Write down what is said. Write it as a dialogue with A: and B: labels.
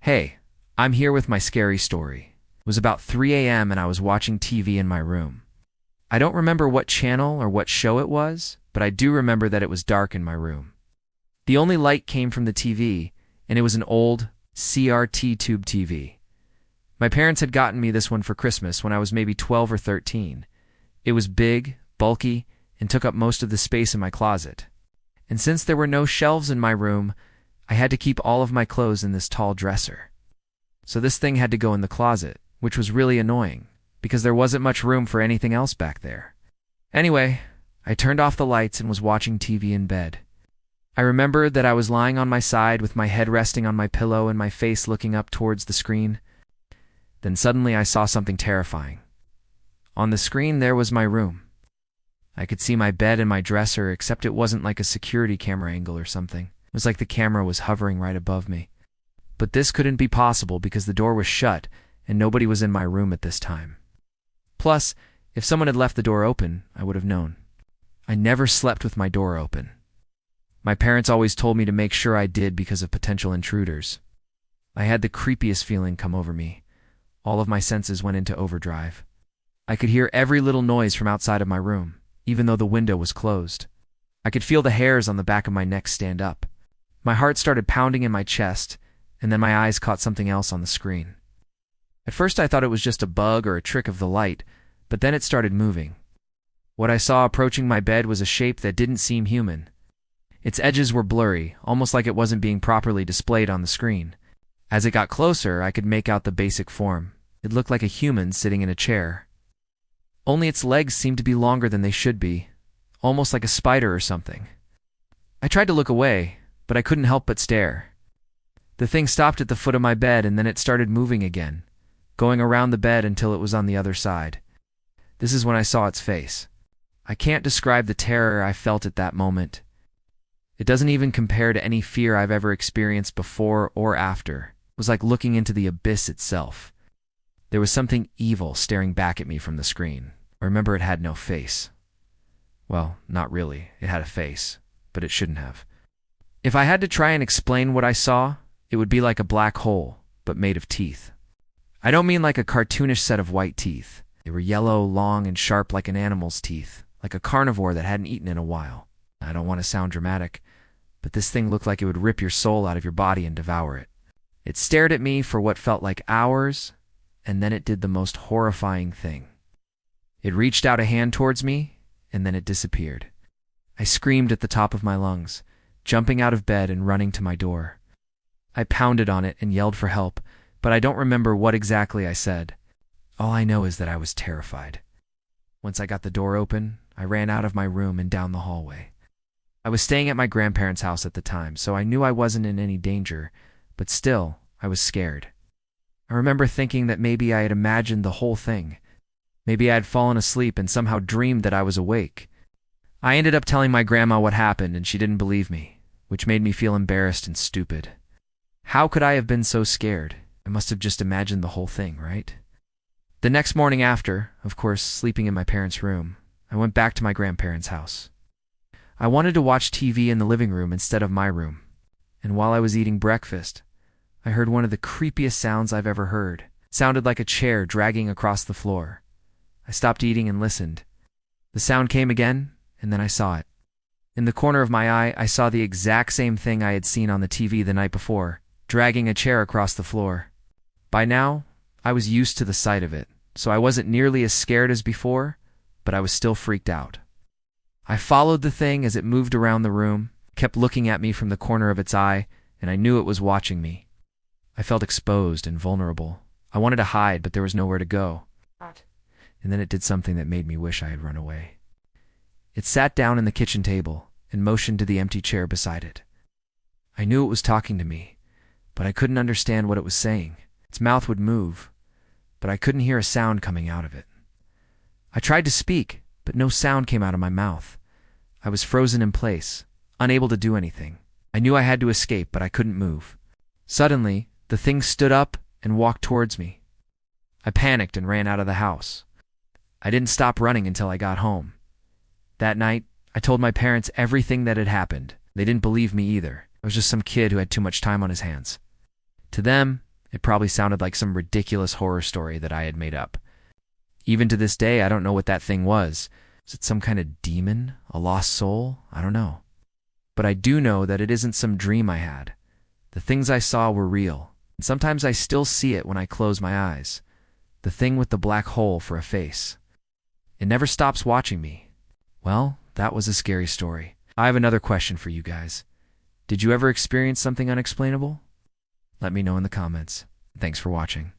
A: Hey, I'm here with my scary story. It was about 3 a.m. and I was watching TV in my room. I don't remember what channel or what show it was, but I do remember that it was dark in my room. The only light came from the TV, and it was an old CRT tube TV. My parents had gotten me this one for Christmas when I was maybe 12 or 13. It was big, bulky, and took up most of the space in my closet. And since there were no shelves in my room, I had to keep all of my clothes in this tall dresser. So this thing had to go in the closet, which was really annoying, because there wasn't much room for anything else back there. Anyway, I turned off the lights and was watching TV in bed. I remembered that I was lying on my side with my head resting on my pillow and my face looking up towards the screen. Then suddenly I saw something terrifying. On the screen there was my room. I could see my bed and my dresser, except it wasn't like a security camera angle or something. It was like the camera was hovering right above me. But this couldn't be possible because the door was shut and nobody was in my room at this time. Plus, if someone had left the door open, I would have known. I never slept with my door open. My parents always told me to make sure I did because of potential intruders. I had the creepiest feeling come over me. All of my senses went into overdrive. I could hear every little noise from outside of my room, even though the window was closed. I could feel the hairs on the back of my neck stand up. My heart started pounding in my chest, and then my eyes caught something else on the screen. At first I thought it was just a bug or a trick of the light, but then it started moving. What I saw approaching my bed was a shape that didn't seem human. Its edges were blurry, almost like it wasn't being properly displayed on the screen. As it got closer, I could make out the basic form. It looked like a human sitting in a chair. Only its legs seemed to be longer than they should be, almost like a spider or something. I tried to look away, but I couldn't help but stare. The thing stopped at the foot of my bed and then it started moving again, going around the bed until it was on the other side. This is when I saw its face. I can't describe the terror I felt at that moment. It doesn't even compare to any fear I've ever experienced before or after. It was like looking into the abyss itself. There was something evil staring back at me from the screen. I remember it had no face. Well, not really. It had a face, but it shouldn't have. If I had to try and explain what I saw, it would be like a black hole, but made of teeth. I don't mean like a cartoonish set of white teeth. They were yellow, long, and sharp like an animal's teeth, like a carnivore that hadn't eaten in a while. I don't want to sound dramatic, but this thing looked like it would rip your soul out of your body and devour it. It stared at me for what felt like hours, and then it did the most horrifying thing. It reached out a hand towards me, and then it disappeared. I screamed at the top of my lungs, jumping out of bed and running to my door. I pounded on it and yelled for help, but I don't remember what exactly I said. All I know is that I was terrified. Once I got the door open, I ran out of my room and down the hallway. I was staying at my grandparents' house at the time, so I knew I wasn't in any danger, but still, I was scared. I remember thinking that maybe I had imagined the whole thing. Maybe I had fallen asleep and somehow dreamed that I was awake. I ended up telling my grandma what happened and she didn't believe me, which made me feel embarrassed and stupid. How could I have been so scared? I must have just imagined the whole thing, right? The next morning after, of course, sleeping in my parents' room, I went back to my grandparents' house. I wanted to watch TV in the living room instead of my room, and while I was eating breakfast, I heard one of the creepiest sounds I've ever heard. It sounded like a chair dragging across the floor. I stopped eating and listened. The sound came again, and then I saw it. In the corner of my eye, I saw the exact same thing I had seen on the TV the night before, dragging a chair across the floor. By now, I was used to the sight of it, so I wasn't nearly as scared as before, but I was still freaked out. I followed the thing as it moved around the room, kept looking at me from the corner of its eye, and I knew it was watching me. I felt exposed and vulnerable. I wanted to hide, but there was nowhere to go. And then it did something that made me wish I had run away. It sat down in the kitchen table and motioned to the empty chair beside it. I knew it was talking to me, but I couldn't understand what it was saying. Its mouth would move, but I couldn't hear a sound coming out of it. I tried to speak, but no sound came out of my mouth. I was frozen in place, unable to do anything. I knew I had to escape, but I couldn't move. Suddenly, the thing stood up and walked towards me. I panicked and ran out of the house. I didn't stop running until I got home. That night, I told my parents everything that had happened. They didn't believe me either. I was just some kid who had too much time on his hands. To them, It probably sounded like some ridiculous horror story that I had made up. Even to this day, I don't know what that thing was. Is it some kind of demon? A lost soul? I don't know. But I do know that it isn't some dream I had. The things I saw were real, and sometimes I still see it when I close my eyes. The thing with the black hole for a face. It never stops watching me. Well, that was a scary story. I have another question for you guys. Did you ever experience something unexplainable? Let me know in the comments. Thanks for watching.